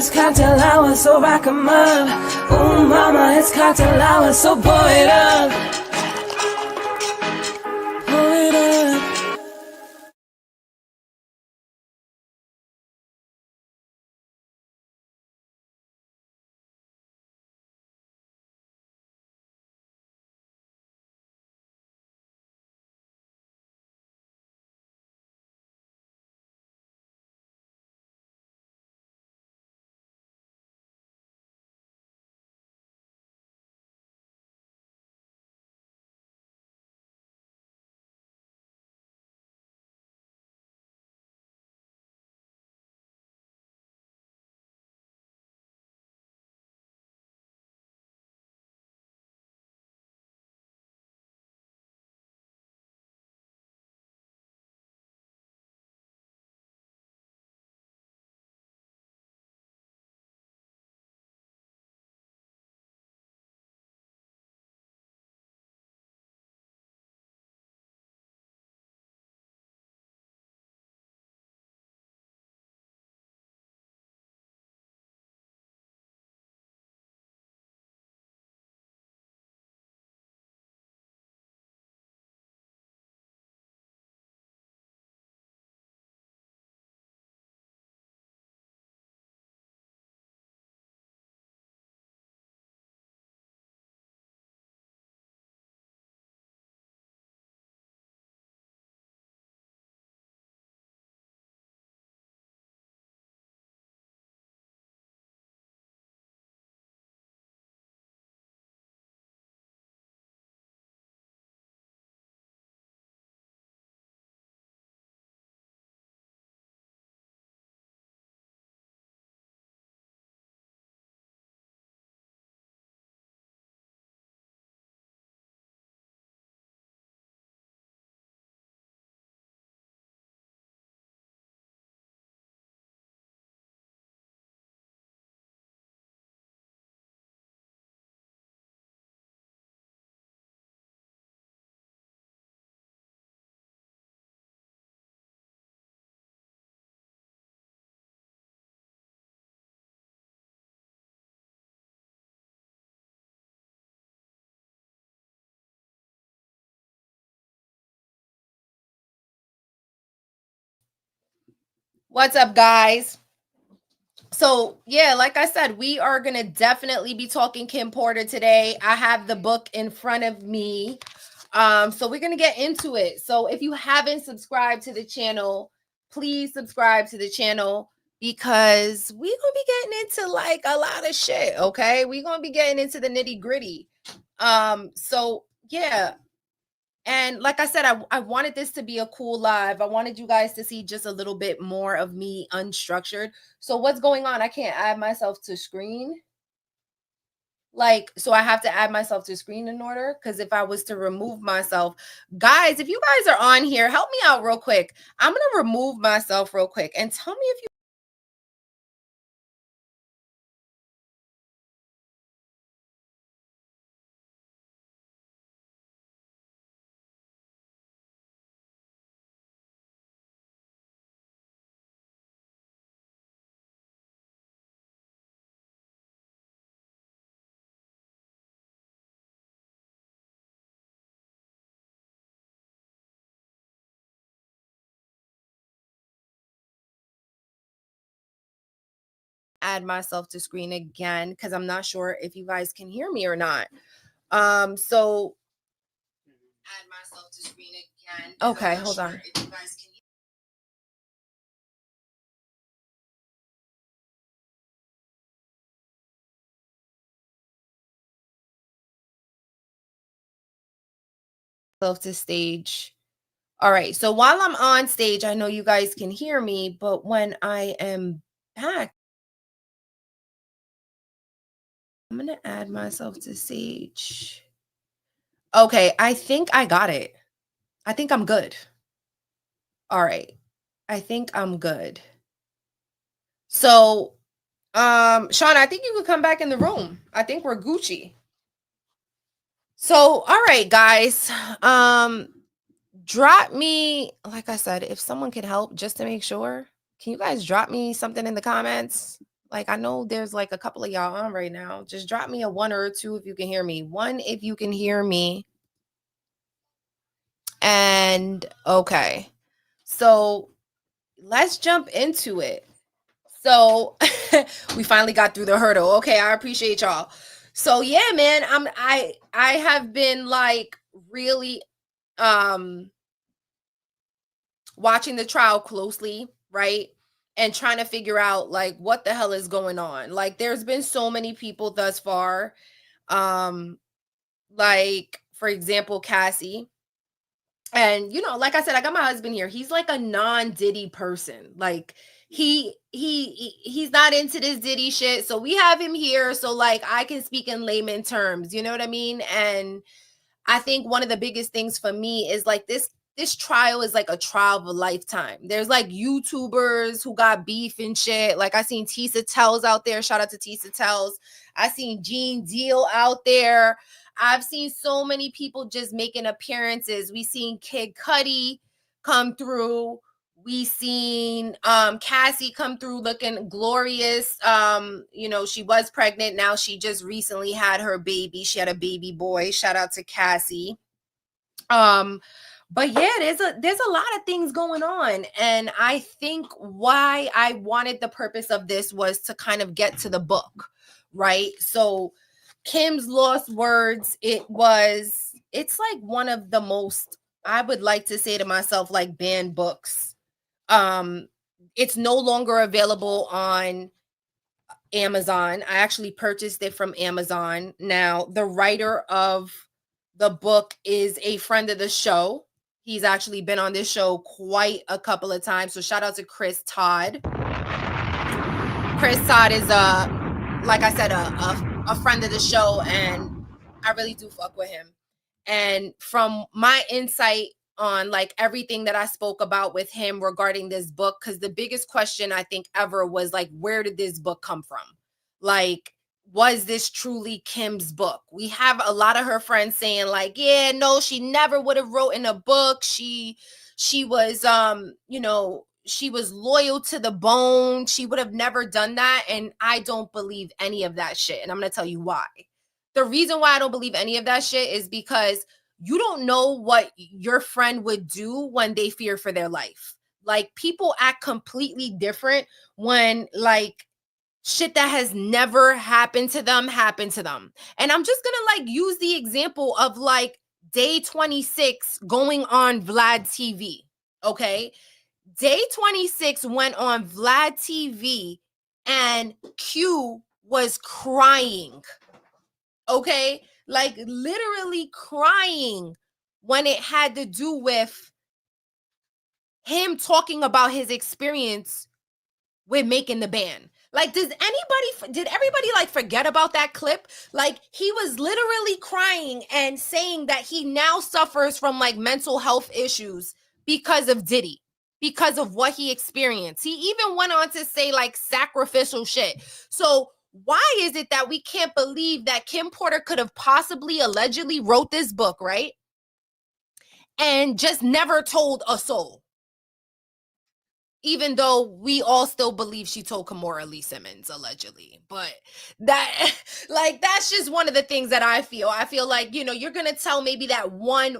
it's cocktail hour, so rock 'em up. Ooh, mama, it's cocktail hour, so pour it up. Pour it up. What's up, guys? So, yeah, like I said, we are going to definitely be talking Kim Porter today. I have the book in front of me. So we're going to get into it. So, if you haven't subscribed to the channel, please subscribe to the channel because we're going to be getting into like a lot of shit, okay? We're going to be getting into the nitty-gritty. So yeah, and like I said, I wanted this to be a cool live. I wanted you guys to see just a little bit more of me unstructured. So what's going on? I can't add myself to screen. Like, so I have to add myself to screen in order. Because if I was to remove myself, guys, if you guys are on here, help me out real quick. I'm gonna remove myself real quick and tell me if you add myself to screen again because I'm not sure if you guys can hear me or not. So add myself to screen again. Okay, hold on. If you guys can to stage. All right. So while I'm on stage, I know you guys can hear me, but when I am back, I'm going to add myself to stage. Okay. I think I got it. I think I'm good. All right. I think I'm good. So, Sean, I think you could come back in the room. I think we're Gucci. So, all right, guys. Drop me, like I said, if someone could help just to make sure, can you guys drop me something in the comments? Like, I know there's like a couple of y'all on right now. Just drop me a 1 or a 2 if you can hear me. 1 if you can hear me. And okay. So let's jump into it. So we finally got through the hurdle. Okay, I appreciate y'all. So yeah, man, I have been like really watching the trial closely, right? And trying to figure out like what the hell is going on. Like there's been so many people thus far. Like for example, Cassie. And like I said, I got my husband here. He's like a non-Diddy person. Like he's not into this Diddy shit. So we have him here so like I can speak in layman terms, you know what I mean? And I think one of the biggest things for me is like this trial is like a trial of a lifetime. There's like YouTubers who got beef and shit. Like I seen Tisa Tells out there. Shout out to Tisa Tells. I seen Gene Deal out there. I've seen so many people just making appearances. We seen Kid Cudi come through. We seen Cassie come through looking glorious. She was pregnant. Now she just recently had her baby. She had a baby boy. Shout out to Cassie. But yeah, there's a lot of things going on. And I think why I wanted the purpose of this was to kind of get to the book, right? So Kim's Lost Words, it's like one of the most, I would like to say to myself, like banned books. It's no longer available on Amazon. I actually purchased it from Amazon. Now, the writer of the book is a friend of the show. He's actually been on this show quite a couple of times. So shout out to Chris Todd. Chris Todd is like I said, a friend of the show, and I really do fuck with him. And from my insight on like everything that I spoke about with him regarding this book, because the biggest question I think ever was like, where did this book come from? Like, was this truly Kim's book? We have a lot of her friends saying like, yeah, no, she never would have wrote in a book. She was she was loyal to the bone. She would have never done that. And I don't believe any of that shit. And I'm going to tell you why. The reason why I don't believe any of that shit is because you don't know what your friend would do when they fear for their life. Like people act completely different when like shit that has never happened to them happened to them. And I'm just going to like use the example of like day 26 going on Vlad TV. Okay. Day 26 went on Vlad TV and Q was crying. Okay? Like literally crying when it had to do with him talking about his experience with making the band. Like, did everybody like forget about that clip? Like, he was literally crying and saying that he now suffers from like mental health issues because of Diddy, because of what he experienced. He even went on to say like sacrificial shit. So why is it that we can't believe that Kim Porter could have possibly allegedly wrote this book, right? And just never told a soul? Even though we all still believe she told Kimora Lee Simmons allegedly, but that like that's just one of the things that I feel like, you're going to tell maybe that one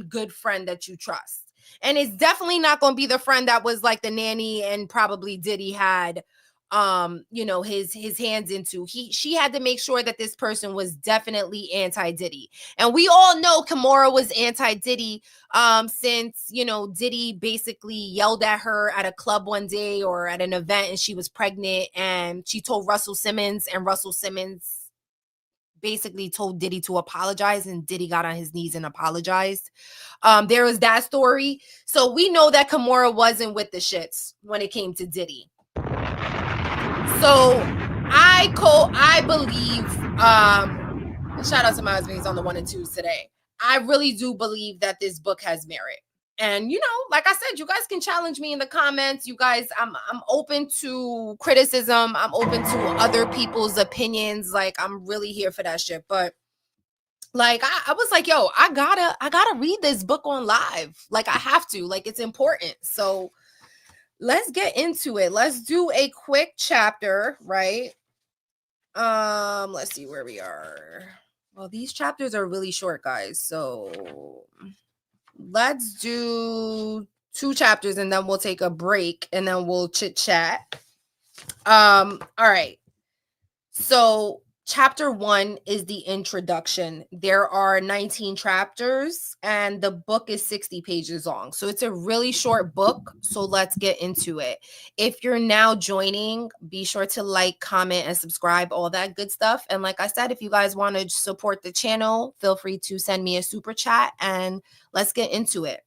good friend that you trust. And it's definitely not going to be the friend that was like the nanny and probably Diddy had his hands into. She had to make sure that this person was definitely anti-Diddy. And we all know Kimora was anti-Diddy since Diddy basically yelled at her at a club one day or at an event and she was pregnant and she told Russell Simmons, and Russell Simmons basically told Diddy to apologize, and Diddy got on his knees and apologized. There was that story. So we know that Kimora wasn't with the shits when it came to Diddy. So I believe, shout out to my husband, he's on the 1 and 2s today. I really do believe that this book has merit. And like I said, you guys can challenge me in the comments. You guys, I'm open to criticism. I'm open to other people's opinions. Like I'm really here for that shit. But like I was like, yo, I gotta read this book on live. Like I have to. Like it's important. So let's get into it. Let's do a quick chapter, right? Let's see where we are. Well, these chapters are really short, guys. So let's do 2 chapters and then we'll take a break and then we'll chit chat. All right. So chapter 1 is the introduction. There are 19 chapters and the book is 60 pages long. So it's a really short book. So let's get into it. If you're now joining, be sure to like, comment, and subscribe, all that good stuff. And like I said, if you guys want to support the channel, feel free to send me a super chat and let's get into it.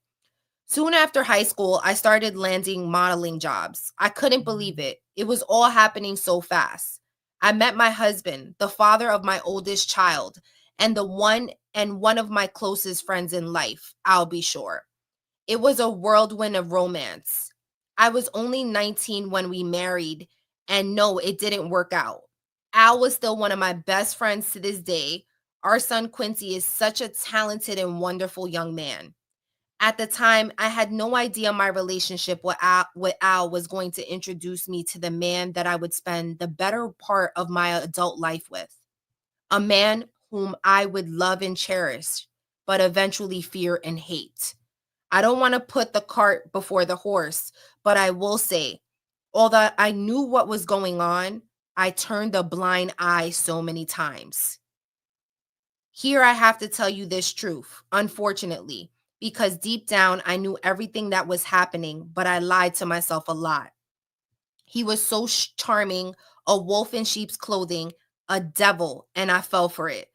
Soon after high school, I started landing modeling jobs. I couldn't believe it. It was all happening so fast. I met my husband, the father of my oldest child, and one of my closest friends in life, I'll be sure. It was a whirlwind of romance. I was only 19 when we married, and no, it didn't work out. Al was still one of my best friends to this day. Our son Quincy is such a talented and wonderful young man. At the time, I had no idea my relationship with Al was going to introduce me to the man that I would spend the better part of my adult life with. A man whom I would love and cherish, but eventually fear and hate. I don't want to put the cart before the horse, but I will say, although I knew what was going on, I turned a blind eye so many times. Here I have to tell you this truth, unfortunately, because deep down I knew everything that was happening, but I lied to myself a lot. He was so charming, a wolf in sheep's clothing, a devil, and I fell for it.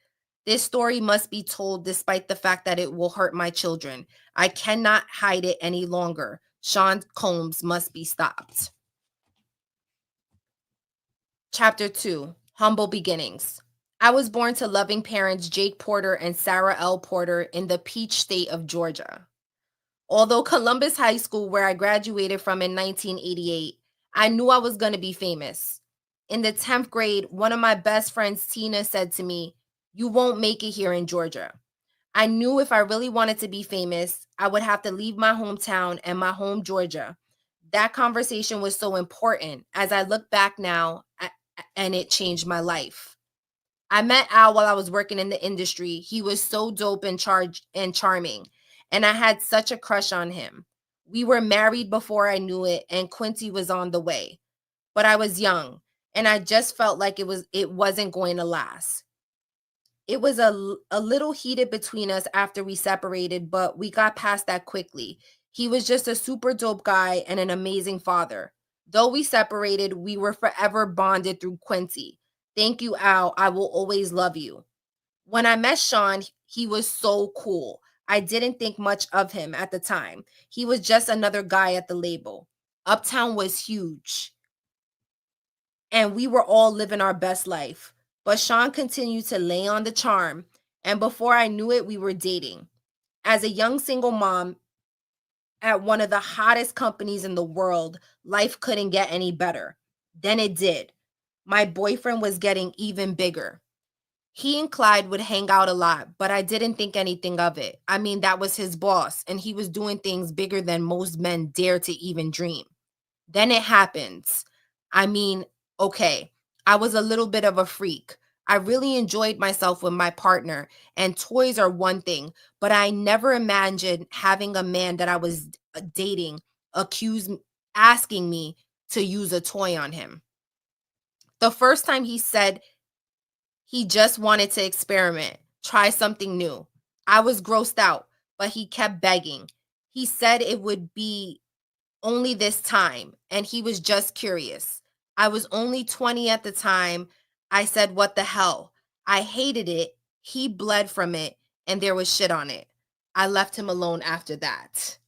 This story must be told despite the fact that it will hurt my children. I cannot hide it any longer. Sean Combs must be stopped. Chapter 2, Humble Beginnings. I was born to loving parents Jake Porter and Sarah L. Porter in the Peach State of Georgia. Although Columbus High School, where I graduated from in 1988, I knew I was going to be famous. In the 10th grade, one of my best friends, Tina, said to me, "You won't make it here in Georgia." I knew if I really wanted to be famous, I would have to leave my hometown and my home, Georgia. That conversation was so important as I look back now, and it changed my life. I met Al while I was working in the industry. He was so dope and charming, and I had such a crush on him. We were married before I knew it, and Quincy was on the way. But I was young, and I just felt like it wasn't going to last. It was a little heated between us after we separated, but we got past that quickly. He was just a super dope guy and an amazing father. Though we separated, we were forever bonded through Quincy. Thank you, Al. I will always love you. When I met Sean, he was so cool. I didn't think much of him at the time. He was just another guy at the label. Uptown was huge, and we were all living our best life. But Sean continued to lay on the charm, and before I knew it, we were dating. As a young single mom at one of the hottest companies in the world, life couldn't get any better. Then it did. My boyfriend was getting even bigger. He and Clyde would hang out a lot, but I didn't think anything of it. I mean, that was his boss, and he was doing things bigger than most men dare to even dream. Then it happens. I mean, okay, I was a little bit of a freak. I really enjoyed myself with my partner, and toys are one thing, but I never imagined having a man that I was dating asking me to use a toy on him. The first time he said he just wanted to experiment, try something new. I was grossed out, but he kept begging. He said it would be only this time, and he was just curious. I was only 20 at the time. I said, "What the hell?" I hated it. He bled from it, and there was shit on it. I left him alone after that.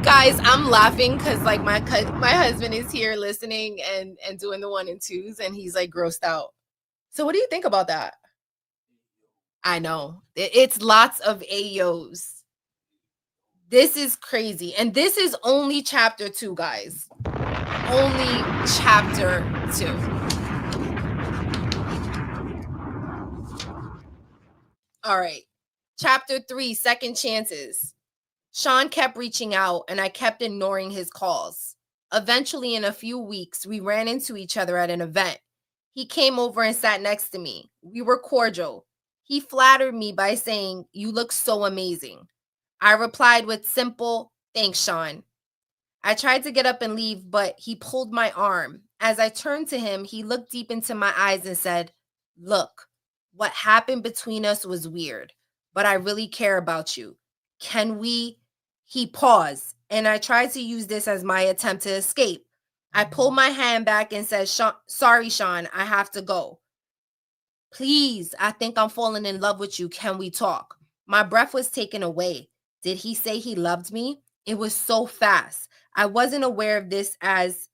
Guys, I'm laughing because like my husband is here listening and doing the 1 and 2s, and he's like grossed out. So what do you think about that? I know it's lots of ayos. This is crazy, and this is only chapter 2, guys. Only chapter 2. All right. Chapter 3, Second Chances. Sean kept reaching out and I kept ignoring his calls. Eventually, in a few weeks, we ran into each other at an event. He came over and sat next to me. We were cordial. He flattered me by saying, "You look so amazing." I replied with simple, "Thanks, Sean." I tried to get up and leave, but he pulled my arm. As I turned to him, he looked deep into my eyes and said, "Look, what happened between us was weird, but I really care about you. Can we?" He paused, and I tried to use this as my attempt to escape. I pulled my hand back and said, "Sorry, Sean, I have to go. Please, I think I'm falling in love with you. Can we talk?" My breath was taken away. Did he say he loved me? It was so fast. I wasn't aware of this as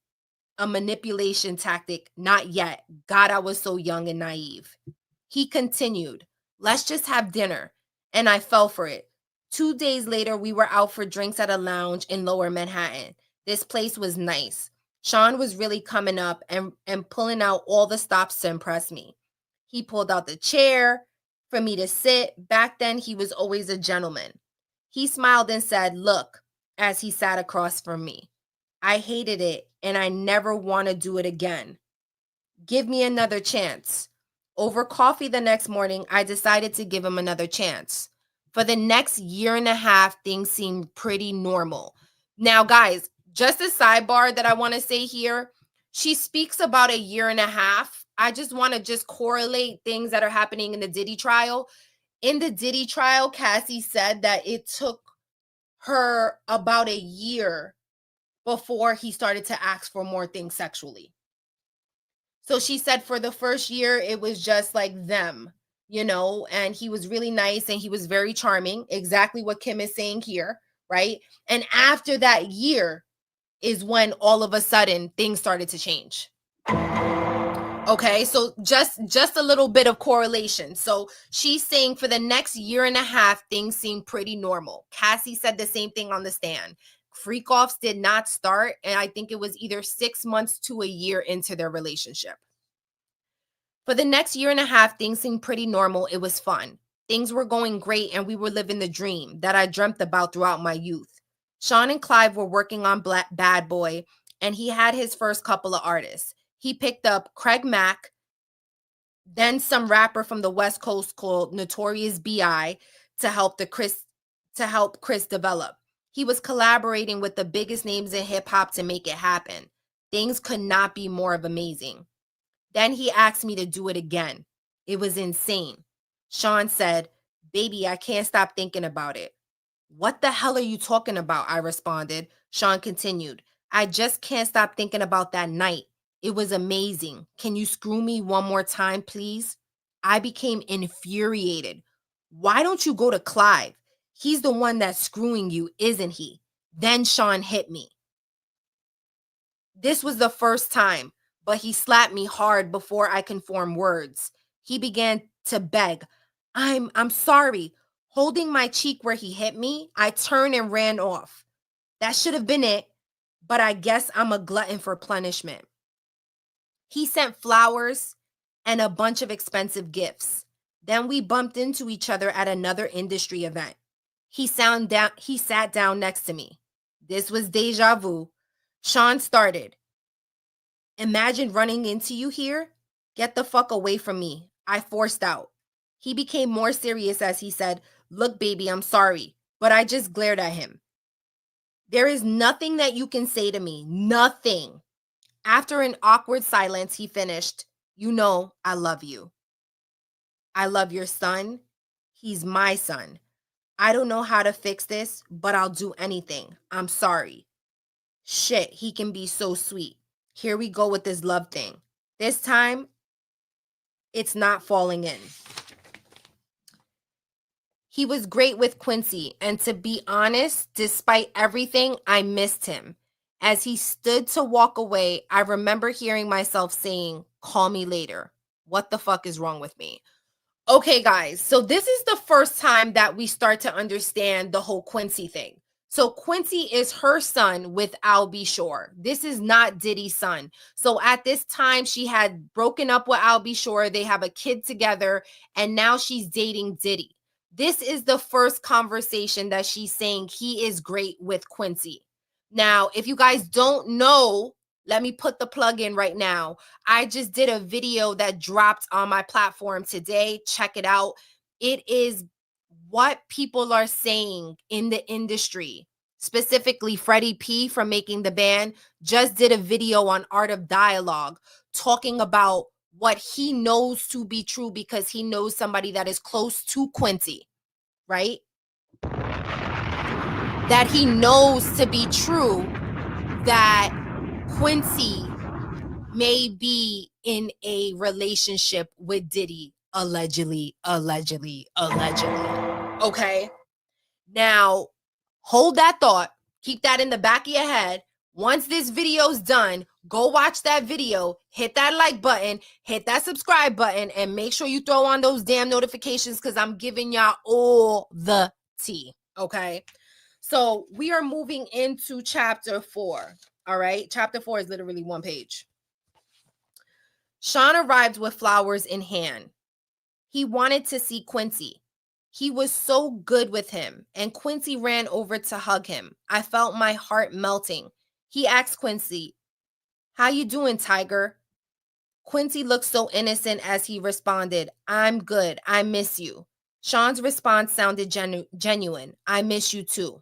a manipulation tactic. Not yet. God, I was so young and naive. He continued, "Let's just have dinner." And I fell for it. 2 days later, we were out for drinks at a lounge in Lower Manhattan. This place was nice. Sean was really coming up and pulling out all the stops to impress me. He pulled out the chair for me to sit. Back then, he was always a gentleman. He smiled and said, "Look," as he sat across from me. I hated it, and I never want to do it again. Give me another chance. Over coffee the next morning, I decided to give him another chance. For the next year and a half, things seemed pretty normal. Now, guys, just a sidebar that I want to say here. She speaks about a year and a half. I just want to just correlate things that are happening in the Diddy trial. In the Diddy trial, Cassie said that it took her about a year before he started to ask for more things sexually. So she said for the first year, it was just like them, and he was really nice and he was very charming. Exactly what Kim is saying here, right? And after that year is when all of a sudden things started to change. Okay, so just a little bit of correlation. So she's saying for the next year and a half, things seem pretty normal. Cassie said the same thing on the stand. Freak offs did not start, and I think it was either 6 months to a year into their relationship. For the next year and a half, things seemed pretty normal. It was fun. Things were going great, and we were living the dream that I dreamt about throughout my youth. Sean and Clive were working on Bad Boy, and he had his first couple of artists. He picked up Craig Mack, then some rapper from the West Coast called Notorious B.I. to help Chris develop. He was collaborating with the biggest names in hip hop to make it happen. Things could not be more of amazing. Then he asked me to do it again. It was insane. Sean said, "Baby, I can't stop thinking about it." "What the hell are you talking about?" I responded. Sean continued, "I just can't stop thinking about that night. It was amazing. Can you screw me one more time, please?" I became infuriated. "Why don't you go to Clive? He's the one that's screwing you, isn't he?" Then Sean hit me. This was the first time, but he slapped me hard before I can form words. He began to beg, I'm sorry." Holding my cheek where he hit me, I turned and ran off. That should have been it, but I guess I'm a glutton for punishment. He sent flowers and a bunch of expensive gifts. Then we bumped into each other at another industry event. He sat down next to me. This was deja vu. Sean started, "Imagine running into you here. Get the fuck away from me." I forced out. He became more serious as he said, "Look, baby, I'm sorry." But I just glared at him. "There is nothing that you can say to me. Nothing." After an awkward silence, he finished, "You know, I love you. I love your son. He's my son. I don't know how to fix this, but I'll do anything. I'm sorry." Shit, he can be so sweet. Here we go with this love thing. This time, it's not falling in. He was great with Quincy, and to be honest, despite everything, I missed him. As he stood to walk away, I remember hearing myself saying, "Call me later." What the fuck is wrong with me? Okay, guys, so this is the first time that we start to understand the whole Quincy thing. So Quincy is her son with Al B. Shore. This is not Diddy's son. So at this time, she had broken up with Al B. Shore. They have a kid together, and now she's dating Diddy. This is the first conversation that she's saying he is great with Quincy. Now, if you guys don't know, let me put the plug in right now. I just did a video that dropped on my platform today. Check it out. It is what people are saying in the industry. Specifically, Freddie P from Making the Band just did a video on Art of Dialogue talking about what he knows to be true because he knows somebody that is close to Quincy, right? That he knows to be true that Quincy may be in a relationship with Diddy, allegedly. Okay. Now, hold that thought. Keep that in the back of your head. Once this video's done, go watch that video, hit that like button, hit that subscribe button, and make sure you throw on those damn notifications because I'm giving y'all all the tea. Okay. So we are moving into chapter 4. All right. Chapter 4 is literally one page. Sean arrived with flowers in hand. He wanted to see Quincy. He was so good with him, and Quincy ran over to hug him. I felt my heart melting. He asked Quincy, "How you doing, Tiger?" Quincy looked so innocent as he responded, "I'm good. I miss you." Sean's response sounded genuine. "I miss you too.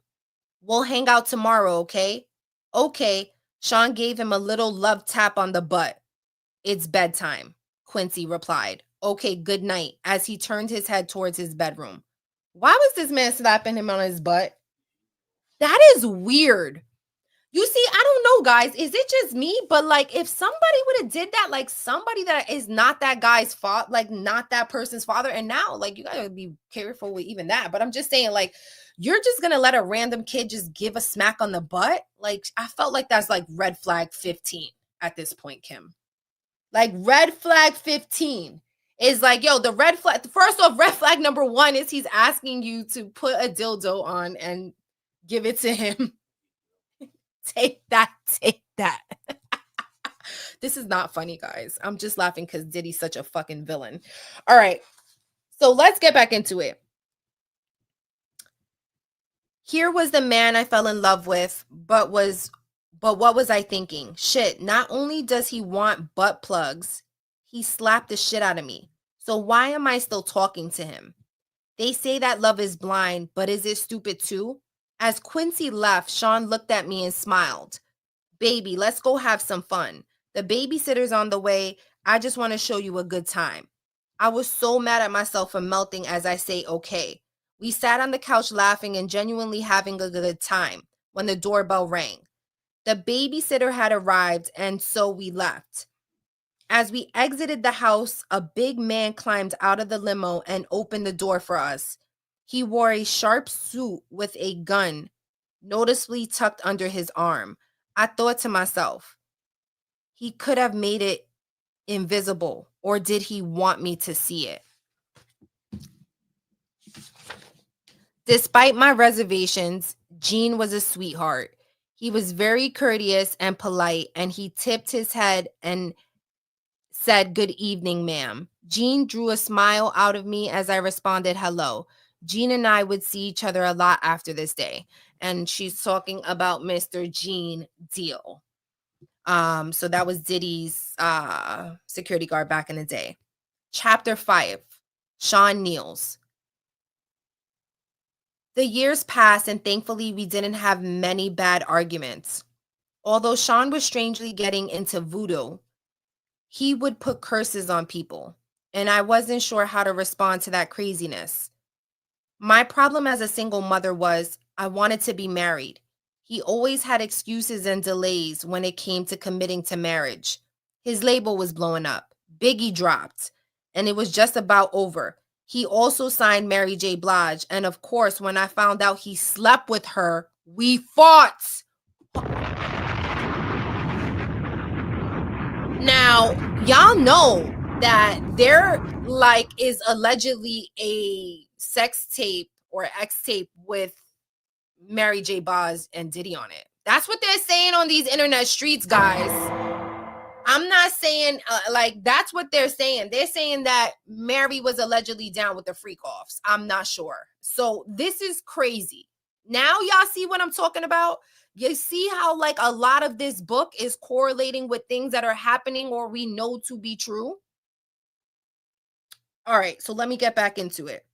We'll hang out tomorrow, okay?" "Okay." Sean gave him a little love tap on the butt. "It's bedtime," Quincy replied. "Okay, good night," as he turned his head towards his bedroom. Why was this man slapping him on his butt? That is weird. You see, I don't know, guys. Is it just me? But like, if somebody would have did that, like somebody that is not that guy's fault, like not that person's father, and now, like, you gotta be careful with even that. But I'm just saying, like, you're just gonna let a random kid just give a smack on the butt? Like, I felt like that's like red flag 15 at this point, Kim. Like red flag 15 is like, yo, the red flag. First off, red flag number 1 is he's asking you to put a dildo on and give it to him. Take that. This is not funny, guys. I'm just laughing because Diddy's such a fucking villain. All right. So let's get back into it. Here was the man I fell in love with, but what was I thinking? Shit, not only does he want butt plugs, he slapped the shit out of me. So why am I still talking to him? They say that love is blind, but is it stupid too? As Quincy left, Sean looked at me and smiled. "Baby, let's go have some fun. The babysitter's on the way. I just want to show you a good time." I was so mad at myself for melting as I say, "Okay." We sat on the couch laughing and genuinely having a good time when the doorbell rang. The babysitter had arrived, and so we left. As we exited the house, a big man climbed out of the limo and opened the door for us. He wore a sharp suit with a gun noticeably tucked under his arm. I thought to myself, he could have made it invisible, or did he want me to see it? Despite my reservations, Gene was a sweetheart. He was very courteous and polite, and he tipped his head and said, "Good evening, ma'am." Gene drew a smile out of me as I responded, "Hello." Gene and I would see each other a lot after this day. And she's talking about Mr. Gene Deal. So that was Diddy's security guard back in the day. Chapter 5, Sean kneels. The years passed, and thankfully we didn't have many bad arguments. Although Sean was strangely getting into voodoo, he would put curses on people, and I wasn't sure how to respond to that craziness. My problem as a single mother was I wanted to be married. He always had excuses and delays when it came to committing to marriage. His label was blowing up. Biggie dropped, and it was just about over. He also signed Mary J. Blige, and of course, when I found out he slept with her, we fought. Now, y'all know that there like is allegedly a sex tape or X tape with Mary J. Blige and Diddy on it. That's what they're saying on these internet streets, guys. I'm not saying like that's what they're saying. They're saying that Mary was allegedly down with the freak offs. I'm not sure. So this is crazy. Now y'all see what I'm talking about? You see how like a lot of this book is correlating with things that are happening or we know to be true? All right, so let me get back into it.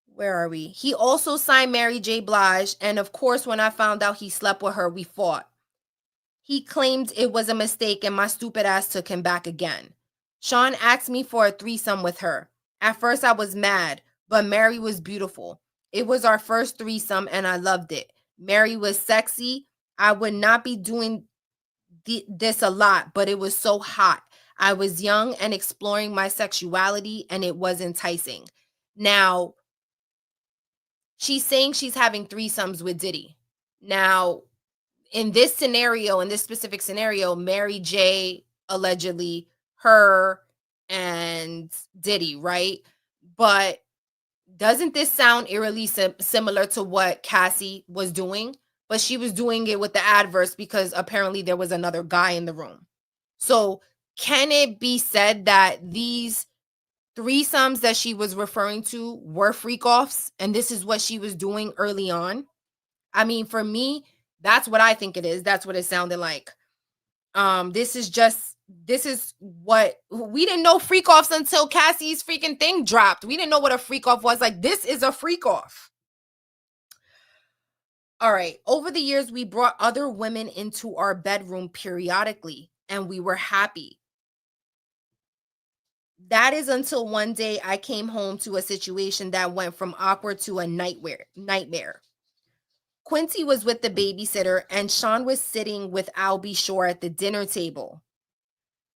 Where are we? He also signed Mary J. Blige, and of course, when I found out he slept with her, we fought. He claimed it was a mistake and my stupid ass took him back again. Sean asked me for a threesome with her. At first, I was mad, but Mary was beautiful. It was our first threesome and I loved it. Mary was sexy. I would not be doing this a lot, but it was so hot. I was young and exploring my sexuality and it was enticing. Now, she's saying she's having threesomes with Diddy. Now, in this scenario, in this specific scenario, Mary J allegedly, her and Diddy, right? But doesn't this sound eerily similar to what Cassie was doing? But she was doing it with the adverse because apparently there was another guy in the room. So can it be said that these threesomes that she was referring to were freak offs and this is what she was doing early on? I mean, for me, that's what I think it is. That's what it sounded like. This is what we didn't know freak offs until Cassie's freaking thing dropped. We didn't know what a freak off was. Like, this is a freak off. All right. Over the years, we brought other women into our bedroom periodically, and we were happy. That is until one day I came home to a situation that went from awkward to a nightmare. Quincy was with the babysitter, and Sean was sitting with Albie Shore at the dinner table.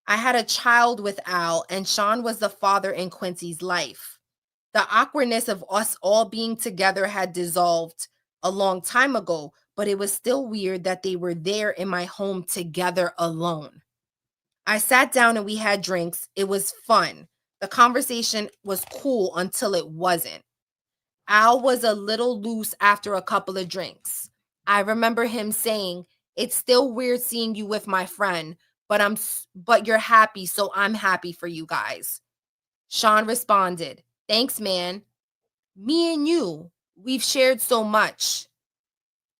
I had a child with Al, and Sean was the father in Quincy's life. The awkwardness of us all being together had dissolved a long time ago, but it was still weird that they were there in my home together alone. I sat down and we had drinks. It was fun. The conversation was cool until it wasn't. Al was a little loose after a couple of drinks. I remember him saying, "It's still weird seeing you with my friend, but you're happy, so I'm happy for you guys." Sean responded, "Thanks, man. Me and you, we've shared so much."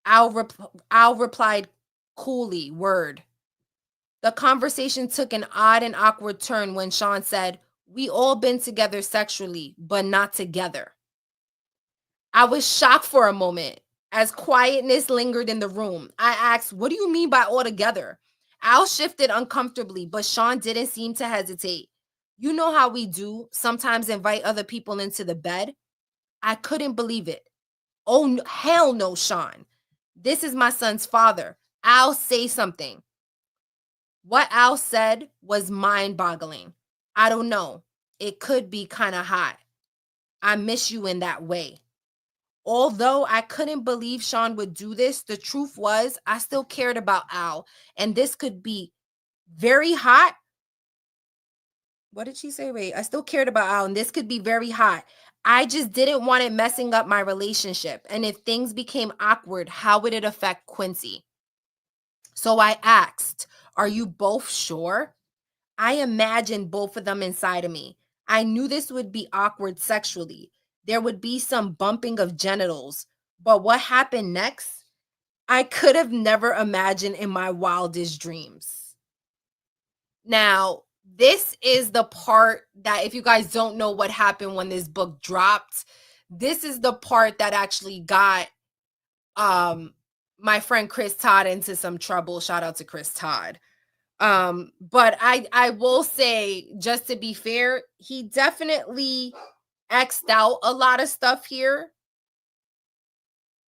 Al replied coolly, "Word." The conversation took an odd and awkward turn when Sean said, "We all been together sexually, but not together." I was shocked for a moment as quietness lingered in the room. I asked, "What do you mean by all together?" Al shifted uncomfortably, but Sean didn't seem to hesitate. "You know how we do, sometimes invite other people into the bed?" I couldn't believe it. "Oh, hell no, Sean. This is my son's father. Al, say something." What Al said was mind boggling. "I don't know. It could be kind of hot. I miss you in that way." Although I couldn't believe Sean would do this, the truth was I still cared about Al, and this could be very hot. What did she say? Wait, I still cared about Al, and this could be very hot. I just didn't want it messing up my relationship. And if things became awkward, how would it affect Quincy? So I asked, "Are you both sure?" I imagined both of them inside of me. I knew this would be awkward sexually. There would be some bumping of genitals. But what happened next? I could have never imagined in my wildest dreams. Now, this is the part that, if you guys don't know what happened when this book dropped, this is the part that actually got my friend Chris Todd into some trouble. Shout out to Chris Todd. But I will say, just to be fair, he definitely X'd out a lot of stuff here.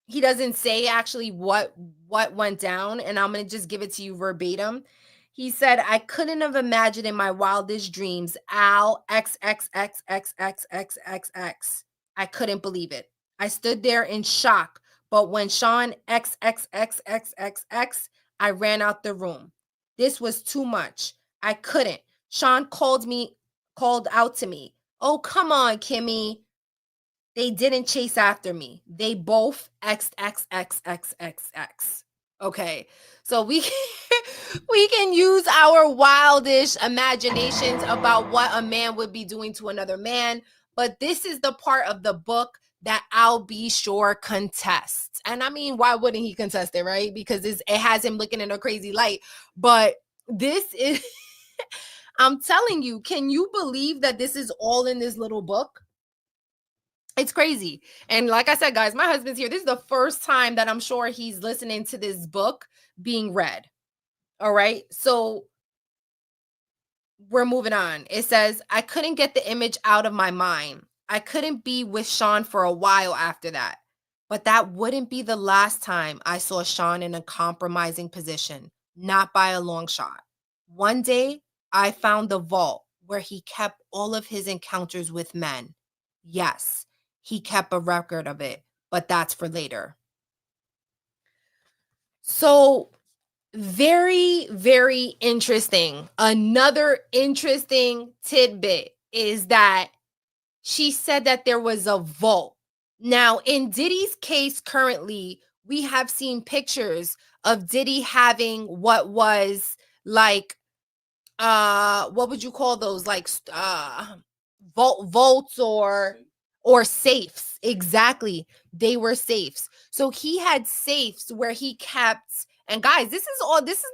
He doesn't say actually what went down, and I'm gonna just give it to you verbatim. He said, "I couldn't have imagined in my wildest dreams Al XXXXXXXX. I couldn't believe it. I stood there in shock, but when Sean XXXXXX, I ran out the room. This was too much. I couldn't. Sean called out to me, 'Oh, come on, Kimmy.' They didn't chase after me. They both XXXXXX. Okay. So we can use our wildish imaginations about what a man would be doing to another man, but this is the part of the book that I'll be sure contests. And I mean, why wouldn't he contest it, right? Because it has him looking in a crazy light. But this is I'm telling you, can you believe that this is all in this little book? It's crazy. And like I said, guys, my husband's here. This is the first time that I'm sure he's listening to this book being read. All right. So we're moving on. It says, I couldn't get the image out of my mind. I couldn't be with Sean for a while after that. But that wouldn't be the last time I saw Sean in a compromising position, not by a long shot. One day, I found the vault where he kept all of his encounters with men. Yes, he kept a record of it, but that's for later. So, very, very interesting. Another interesting tidbit is that she said that there was a vault. Now, in Diddy's case currently, we have seen pictures of Diddy having what was like what would you call those, like vaults or safes. Exactly, they were safes. So he had safes where he kept, and guys, this is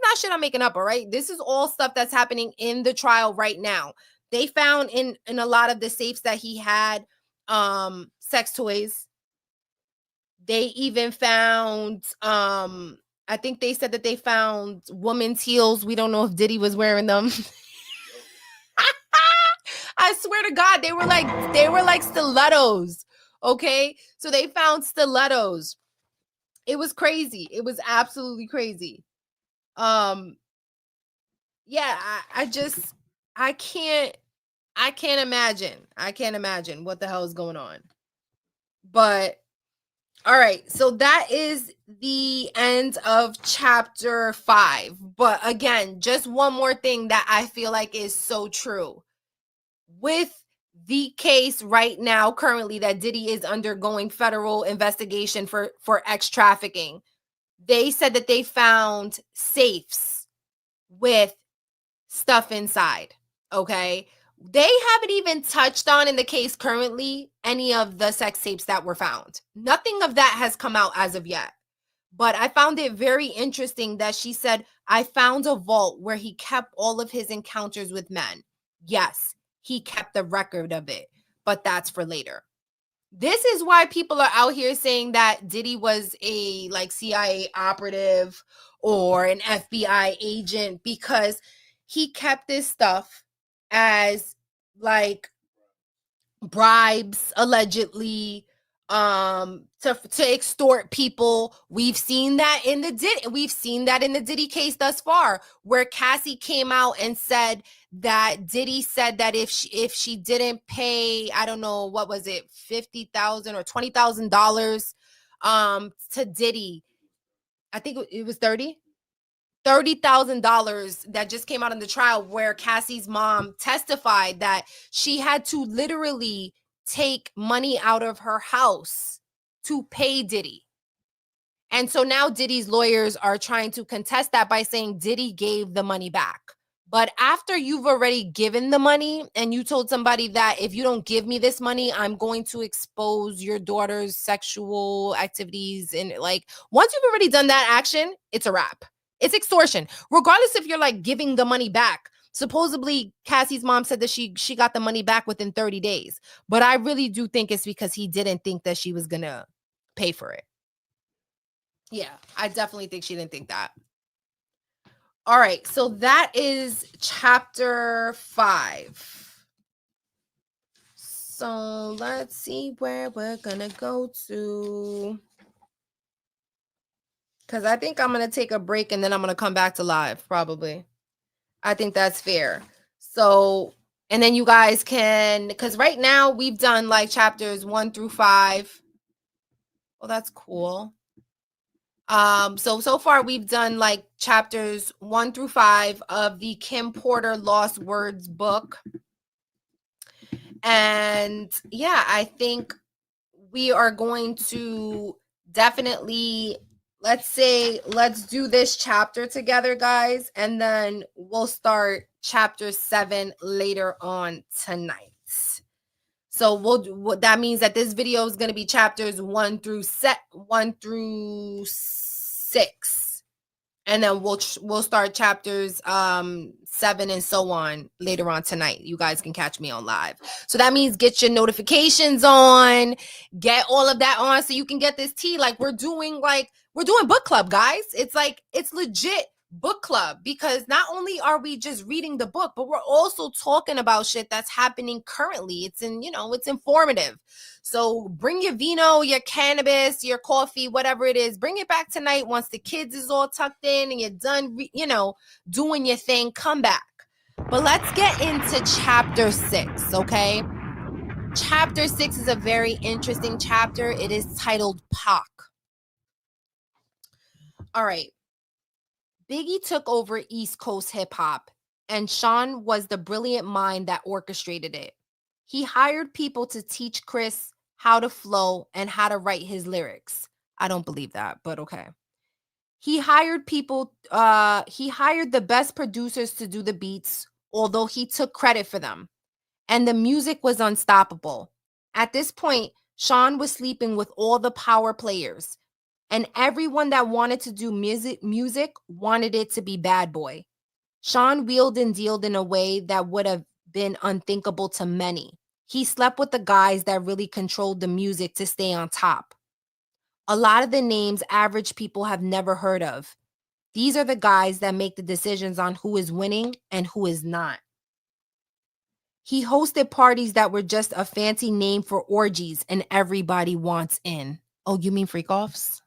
not shit I'm making up, all right? This is all stuff that's happening in the trial right now. They found in a lot of the safes that he had sex toys. They even found I think they said that they found women's heels. We don't know if Diddy was wearing them. I swear to God, they were like stilettos. Okay. So they found stilettos. It was crazy. It was absolutely crazy. Yeah, I can't imagine. I can't imagine what the hell is going on. But all right, so that is the end of chapter 5. But again, just one more thing that I feel like is so true. With the case right now, currently, that Diddy is undergoing federal investigation for X trafficking, they said that they found safes with stuff inside. Okay. They haven't even touched on in the case currently any of the sex tapes that were found. Nothing of that has come out as of yet. But I found it very interesting that she said, I found a vault where he kept all of his encounters with men. Yes, he kept a record of it, but that's for later. This is why people are out here saying that Diddy was a like CIA operative or an FBI agent, because he kept this stuff as like bribes, allegedly, to extort people. We've seen that in the Diddy case thus far, where Cassie came out and said that Diddy said that if she didn't pay, I don't know, what was it, $50,000 or $20,000 to Diddy, I think it was $30,000 that just came out in the trial, where Cassie's mom testified that she had to literally take money out of her house to pay Diddy. And so now Diddy's lawyers are trying to contest that by saying Diddy gave the money back. But after you've already given the money and you told somebody that if you don't give me this money, I'm going to expose your daughter's sexual activities, and like, once you've already done that action, it's a wrap. It's extortion. Regardless if you're like giving the money back. Supposedly Cassie's mom said that she got the money back within 30 days. But I really do think it's because he didn't think that she was going to pay for it. Yeah, I definitely think she didn't think that. All right, so that is chapter 5. So let's see where we're gonna go to, because I think I'm gonna take a break and then I'm gonna come back to live, probably. I think that's fair. So, and then you guys can, because right now we've done like chapters 1 through 5. Well, that's cool. So far we've done like chapters 1 through 5 of the Kim Porter Lost Words book. And yeah, I think we are going to definitely let's do this chapter together, guys, and then we'll start chapter 7 later on tonight. So what that means that this video is going to be chapters 1 through 6, and then we'll start chapters 7 and so on later on tonight. You guys can catch me on live. So that means get your notifications on, get all of that on so you can get this tea. Like we're doing book club, guys. It's legit book club, because not only are we just reading the book, but we're also talking about shit that's happening currently. It's informative. So bring your vino, your cannabis, your coffee, whatever it is. Bring it back tonight once the kids is all tucked in and you're done, doing your thing. Come back. But let's get into chapter 6, okay? Chapter 6 is a very interesting chapter. It is titled Pac. All right. Biggie took over East Coast hip hop, and Sean was the brilliant mind that orchestrated it. He hired people to teach Chris how to flow and how to write his lyrics. I don't believe that, but okay. He hired the best producers to do the beats, although he took credit for them. And the music was unstoppable. At this point, Sean was sleeping with all the power players, and everyone that wanted to do music wanted it to be Bad Boy. Sean wheeled and dealed in a way that would have been unthinkable to many. He slept with the guys that really controlled the music to stay on top. A lot of the names average people have never heard of. These are the guys that make the decisions on who is winning and who is not. He hosted parties that were just a fancy name for orgies, and everybody wants in. Oh, you mean freak-offs?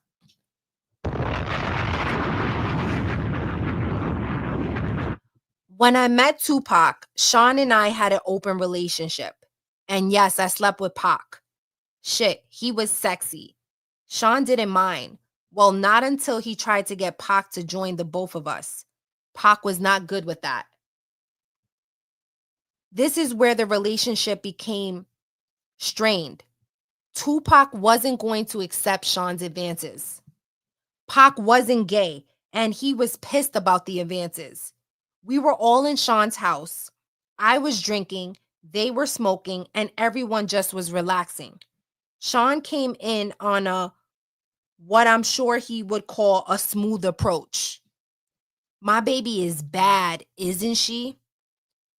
When I met Tupac, Sean and I had an open relationship. And yes, I slept with Pac. Shit, he was sexy. Sean didn't mind. Well, not until he tried to get Pac to join the both of us. Pac was not good with that. This is where the relationship became strained. Tupac wasn't going to accept Sean's advances. Pac wasn't gay, and he was pissed about the advances. We were all in Sean's house. I was drinking, they were smoking, and everyone just was relaxing. Sean came in on what I'm sure he would call a smooth approach. My baby is bad, isn't she?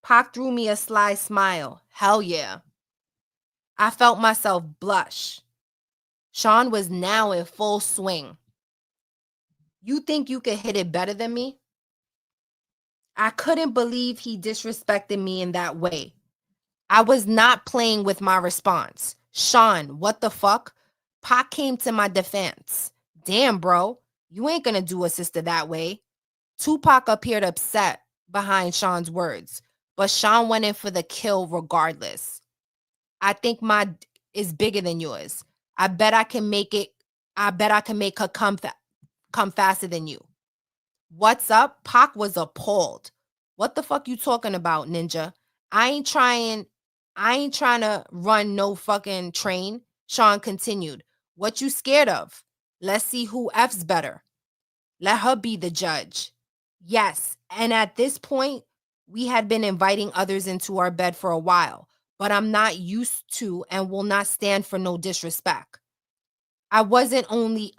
Pac threw me a sly smile. Hell yeah. I felt myself blush. Sean was now in full swing. You think you could hit it better than me? I couldn't believe he disrespected me in that way. I was not playing with my response. Sean, what the fuck? Pac came to my defense. Damn, bro, you ain't gonna do a sister that way. Tupac appeared upset behind Sean's words, but Sean went in for the kill regardless. I think my is bigger than yours. I bet I can make her come faster than you. What's up? Pac was appalled. What the fuck you talking about, ninja? I ain't trying to run no fucking train. Sean continued. What you scared of? Let's see who F's better. Let her be the judge. Yes, and at this point, we had been inviting others into our bed for a while, but I'm not used to and will not stand for no disrespect. I wasn't the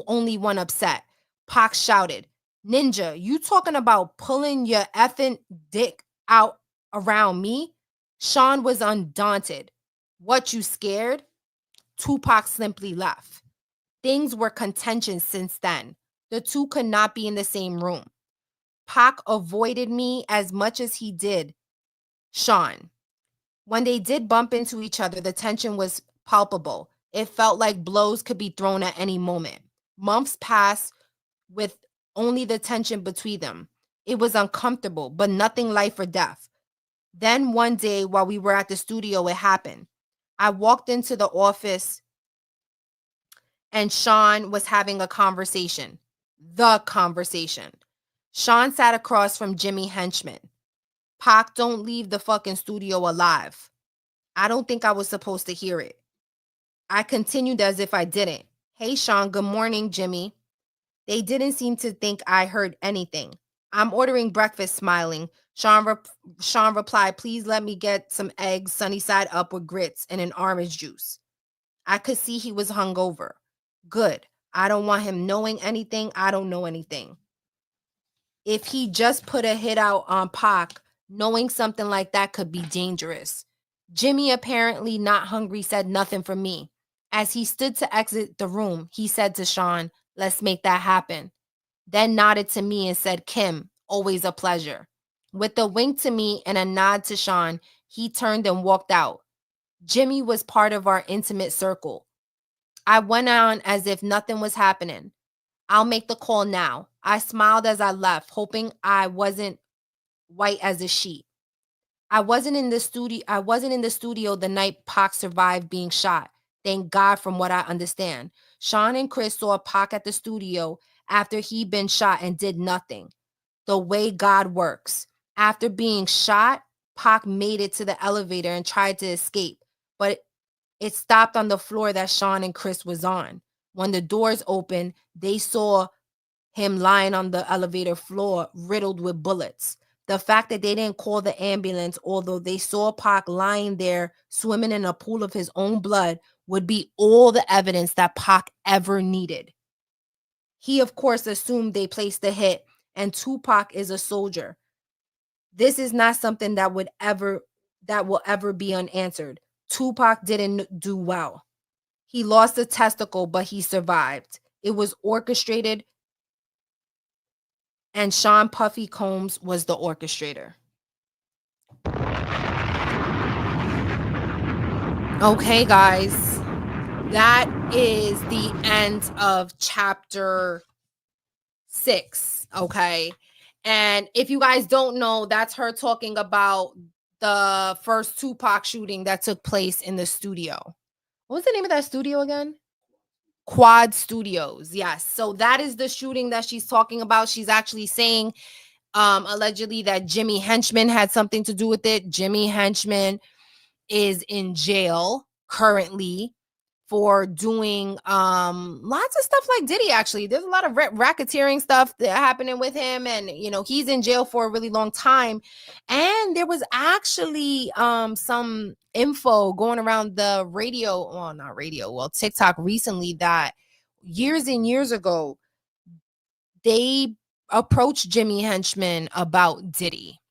only one upset. Pac shouted, Ninja, you talking about pulling your effing dick out around me? Sean was undaunted. What, you scared? Tupac simply left. Things were contentious since then. The two could not be in the same room. Pac avoided me as much as he did Sean. When they did bump into each other, the tension was palpable. It felt like blows could be thrown at any moment. Months passed with only the tension between them. It was uncomfortable, but nothing life or death. Then one day while we were at the studio, it happened. I walked into the office and Sean was having a conversation. The conversation. Sean sat across from Jimmy Henchman. Pac, don't leave the fucking studio alive. I don't think I was supposed to hear it. I continued as if I didn't. Hey, Sean. Good morning, Jimmy. They didn't seem to think I heard anything. I'm ordering breakfast, smiling. Sean replied, please let me get some eggs sunny side up with grits and an orange juice. I could see he was hungover. Good. I don't want him knowing anything. I don't know anything. If he just put a hit out on Pac, knowing something like that could be dangerous. Jimmy, apparently not hungry, said nothing for me. As he stood to exit the room, he said to Sean, let's make that happen. Then nodded to me and said, Kim, always a pleasure. With a wink to me and a nod to Sean, he turned and walked out. Jimmy was part of our intimate circle. I went on as if nothing was happening. I'll make the call now. I smiled as I left, hoping I wasn't white as a sheet. I wasn't in the studio the night Pac survived being shot. Thank God, from what I understand. Sean and Chris saw Pac at the studio after he'd been shot and did nothing. The way God works. After being shot, Pac made it to the elevator and tried to escape, but it stopped on the floor that Sean and Chris was on. When the doors opened, they saw him lying on the elevator floor, riddled with bullets. The fact that they didn't call the ambulance, although they saw Pac lying there, swimming in a pool of his own blood, would be all the evidence that Pac ever needed. He, of course, assumed they placed the hit, and Tupac is a soldier. This is not something that will ever be unanswered. Tupac didn't do well. He lost a testicle, but he survived. It was orchestrated, and Sean Puffy Combs was the orchestrator. Okay, guys, that is the end of chapter 6. Okay. And if you guys don't know, that's her talking about the first Tupac shooting that took place in the studio. What was the name of that studio again? Quad Studios. Yes. So that is the shooting that she's talking about. She's actually saying allegedly that Jimmy Henchman had something to do with it. Jimmy Henchman is in jail currently for doing lots of stuff like Diddy. Actually, there's a lot of racketeering stuff that happening with him, and he's in jail for a really long time. And there was actually some info going around the radio, well, not radio, well, TikTok recently, that years and years ago they approached Jimmy Henchman about Diddy.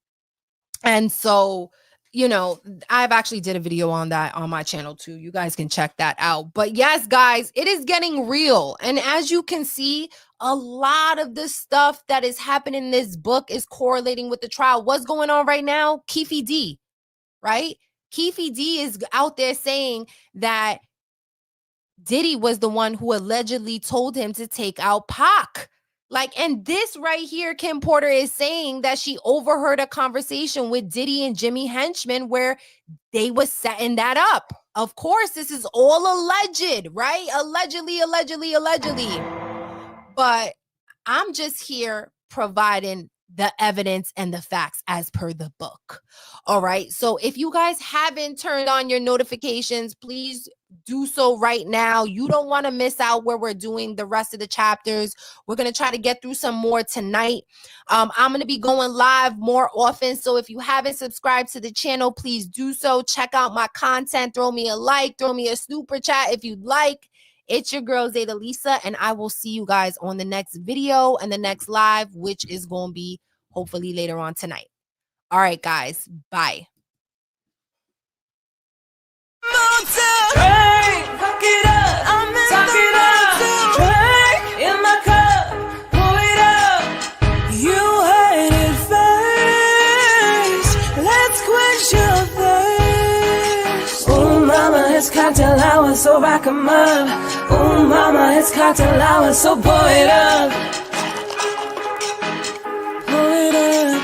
And so I've actually did a video on that on my channel too. You guys can check that out. But yes, guys, it is getting real. And as you can see, a lot of the stuff that is happening in this book is correlating with the trial. What's going on right now? Keefe D, right? Keefe D is out there saying that Diddy was the one who allegedly told him to take out Pac. And this right here, Kim Porter is saying that she overheard a conversation with Diddy and Jimmy Henchman where they was setting that up. Of course, this is all alleged, right? Allegedly. But I'm just here providing the evidence and the facts as per the book. All right. So if you guys haven't turned on your notifications, please do so right now. You don't want to miss out where we're doing the rest of the chapters. We're going to try to get through some more tonight. I'm going to be going live more often. So if you haven't subscribed to the channel, please do so. Check out my content. Throw me a like, throw me a super chat if you'd like. It's your girl, Zeta Lisa, and I will see you guys on the next video and the next live, which is going to be hopefully later on tonight. All right, guys. Bye. Drink, fuck it up, talk it up. Drink in my cup, pour it up. You heard it first. Let's quench your thirst. Ooh, mama, it's cocktail hour, so rock 'em up. Ooh, mama, it's cocktail hour, so pour it up. Pour it up.